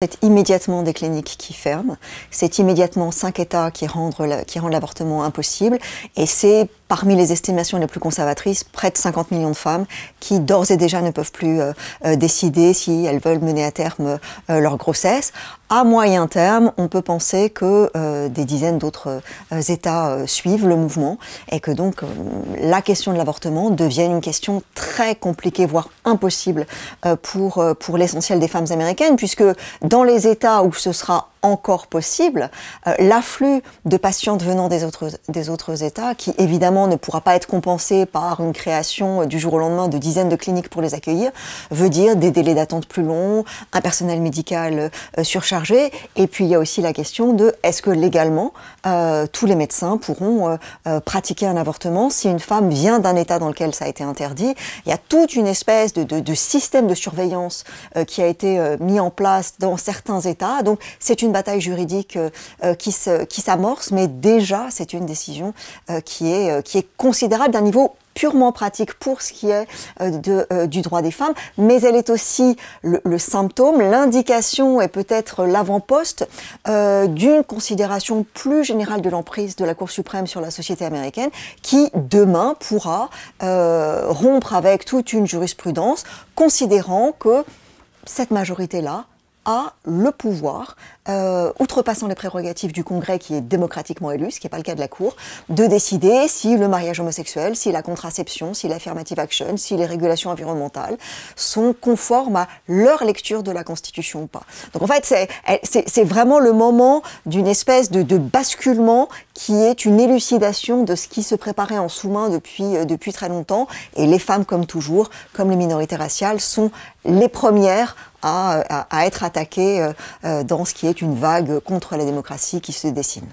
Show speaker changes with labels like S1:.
S1: C'est immédiatement des cliniques qui ferment, c'est immédiatement 5 États qui rendent l'avortement impossible, et c'est parmi les estimations les plus conservatrices, près de 50 millions de femmes qui d'ores et déjà ne peuvent plus décider si elles veulent mener à terme leur grossesse. À moyen terme, on peut penser que des dizaines d'autres États suivent le mouvement et que donc la question de l'avortement devienne une question très compliquée, voire impossible pour l'essentiel des femmes américaines, puisque dans les États où ce sera encore possible, l'afflux de patientes venant des autres États, qui évidemment ne pourra pas être compensé par une création du jour au lendemain de dizaines de cliniques pour les accueillir, veut dire des délais d'attente plus longs, un personnel médical surchargé, et puis il y a aussi la question de est-ce que légalement tous les médecins pourront pratiquer un avortement si une femme vient d'un État dans lequel ça a été interdit. Il y a toute une espèce de système de surveillance qui a été mis en place dans certains États, donc c'est une bataille juridique qui s'amorce, mais déjà c'est une décision qui est considérable d'un niveau purement pratique pour ce qui est du droit des femmes, mais elle est aussi le symptôme, l'indication et peut-être l'avant-poste d'une considération plus générale de l'emprise de la Cour suprême sur la société américaine qui, demain, pourra rompre avec toute une jurisprudence considérant que cette majorité-là a le pouvoir, outrepassant les prérogatives du Congrès qui est démocratiquement élu, ce qui n'est pas le cas de la Cour, de décider si le mariage homosexuel, si la contraception, si l'affirmative action, si les régulations environnementales sont conformes à leur lecture de la Constitution ou pas. Donc en fait, c'est vraiment le moment d'une espèce de basculement qui est une élucidation de ce qui se préparait en sous-main depuis très longtemps. Et les femmes, comme toujours, comme les minorités raciales, sont les premières à être attaquées dans ce qui est une vague contre la démocratie qui se dessine.